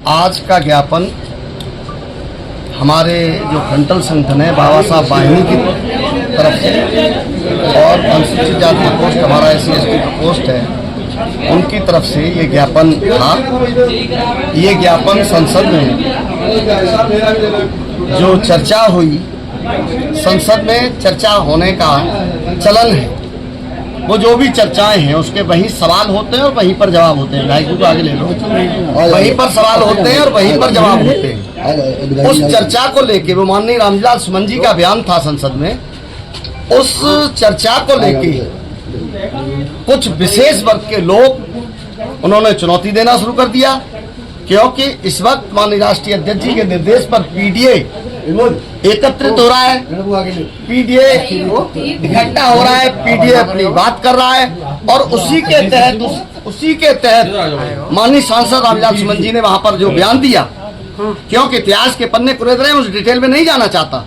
आज का ज्ञापन हमारे जो फ्रंटल संगठन है बाबा साहब वाहिनी की तरफ से और अनुसूचित जाति प्रकोष्ठ हमारा SC/ST प्रकोष्ठ है उनकी तरफ से ये ज्ञापन था। ये ज्ञापन संसद में जो चर्चा हुई, संसद में चर्चा होने का चलन है, वो जो भी चर्चाएं हैं उसके वहीं सवाल होते हैं और वहीं पर जवाब होते हैं। भाई को आगे ले लो। वहीं पर सवाल होते हैं और वहीं पर जवाब होते हैं। उस चर्चा को लेके वो माननीय रामविलास सुमन जी का बयान था संसद में, उस चर्चा को लेके कुछ विशेष वर्ग के लोग उन्होंने चुनौती देना शुरू कर दिया, क्योंकि इस वक्त माननीय राष्ट्रीय अध्यक्ष जी के निर्देश पर पीडीए एकत्रित हो रहा है, पीडीए इकट्ठा हो रहा है, पीडीए अपनी बात कर रहा है और उसी के तहत माननीय सांसद रामविलास सुमन जी ने वहां पर जो बयान दिया, क्योंकि इतिहास के पन्ने कुरेद रहे हैं, उस डिटेल में नहीं जाना चाहता,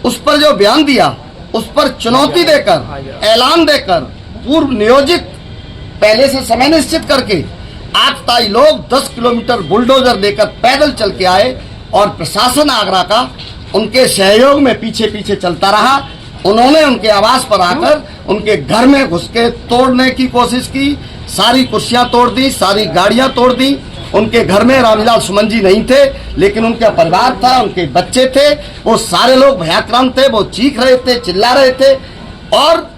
उस पर जो बयान दिया उस पर चुनौती देकर, ऐलान देकर, पूर्व नियोजित पहले से समय निश्चित करके आतताई लोग 10 किलोमीटर बुलडोजर लेकर पैदल चल के आए और प्रशासन आगरा का उनके सहयोग में पीछे पीछे चलता रहा। उन्होंने उनके आवास पर आकर उनके घर में घुस के तोड़ने की कोशिश की, सारी कुर्सियां तोड़ दी, सारी गाड़ियां तोड़ दी। उनके घर में रामविलास सुमन जी नहीं थे, लेकिन उनका परिवार था, उनके बच्चे थे, वो सारे लोग भयाक्रांत थे, वो चीख रहे थे, चिल्ला रहे थे और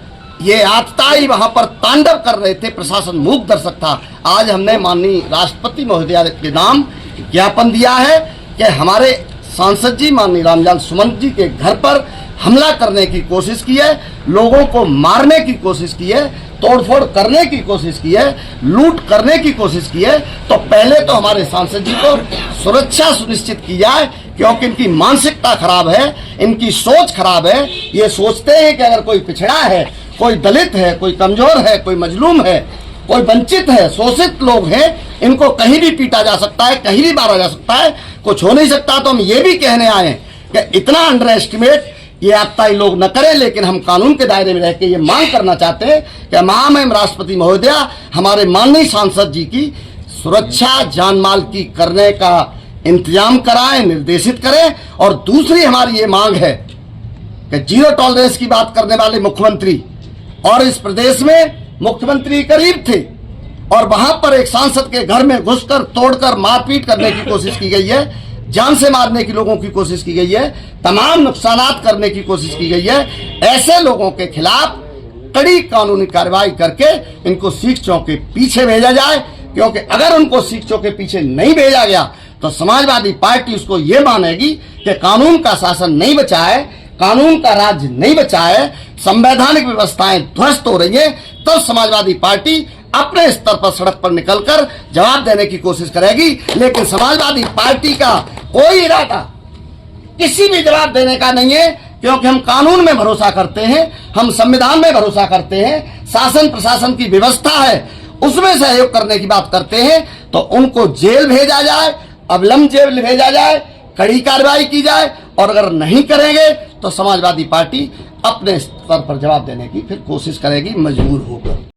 ये आतताई वहां पर तांडव कर रहे थे। प्रशासन मूक दर्शक था। आज हमने माननीय राष्ट्रपति महोदया के नाम ज्ञापन दिया है कि हमारे सांसद जी माननीय रामविलास सुमन जी के घर पर हमला करने की कोशिश की है, लोगों को मारने की कोशिश की है, तोड़फोड़ करने की कोशिश की है, लूट करने की कोशिश की है। तो पहले तो हमारे सांसद जी को सुरक्षा सुनिश्चित की जाए, क्योंकि इनकी मानसिकता खराब है, इनकी सोच खराब है। ये सोचते हैं कि अगर कोई पिछड़ा है, कोई दलित है, कोई कमजोर है, कोई मजलूम है, कोई वंचित है, शोषित लोग हैं, इनको कहीं भी पीटा जा सकता है, कहीं भी मारा जा सकता है, कुछ हो नहीं सकता। तो हम ये भी कहने आए कि इतना अंडर एस्टिमेट ये आतताई लोग न करें, लेकिन हम कानून के दायरे में रह के ये मांग करना चाहते हैं कि महामहिम राष्ट्रपति महोदया हमारे माननीय सांसद जी की सुरक्षा जानमाल की करने का इंतजाम कराएं, निर्देशित करें। और दूसरी हमारी ये मांग है कि जीरो टॉलरेंस की बात करने वाले मुख्यमंत्री, और इस प्रदेश में मुख्यमंत्री करीब थे और वहां पर एक सांसद के घर में घुसकर तोड़कर मारपीट करने की कोशिश की गई है, जान से मारने की लोगों की कोशिश की गई है, तमाम नुकसानात करने की कोशिश की गई है। ऐसे लोगों के खिलाफ कड़ी कानूनी कार्रवाई करके इनको सीख चौक के पीछे भेजा जाए, क्योंकि अगर उनको सीख चौक के पीछे नहीं भेजा गया तो समाजवादी पार्टी उसको ये मानेगी कि कानून का शासन नहीं बचा है, कानून का राज्य नहीं बचा है, संवैधानिक व्यवस्थाएं ध्वस्त हो रही है। तो समाजवादी पार्टी अपने स्तर पर सड़क पर निकलकर जवाब देने की कोशिश करेगी। लेकिन समाजवादी पार्टी का कोई इरादा किसी भी जवाब देने का नहीं है, क्योंकि हम कानून में भरोसा करते हैं, हम संविधान में भरोसा करते हैं, शासन प्रशासन की व्यवस्था है उसमें सहयोग करने की बात करते हैं। तो उनको जेल भेजा जाए, अविलंब जेल भेजा जाए, कड़ी कार्रवाई की जाए, और अगर नहीं करेंगे तो समाजवादी पार्टी अपने स्तर पर जवाब देने की फिर कोशिश करेगी, मजबूर होकर।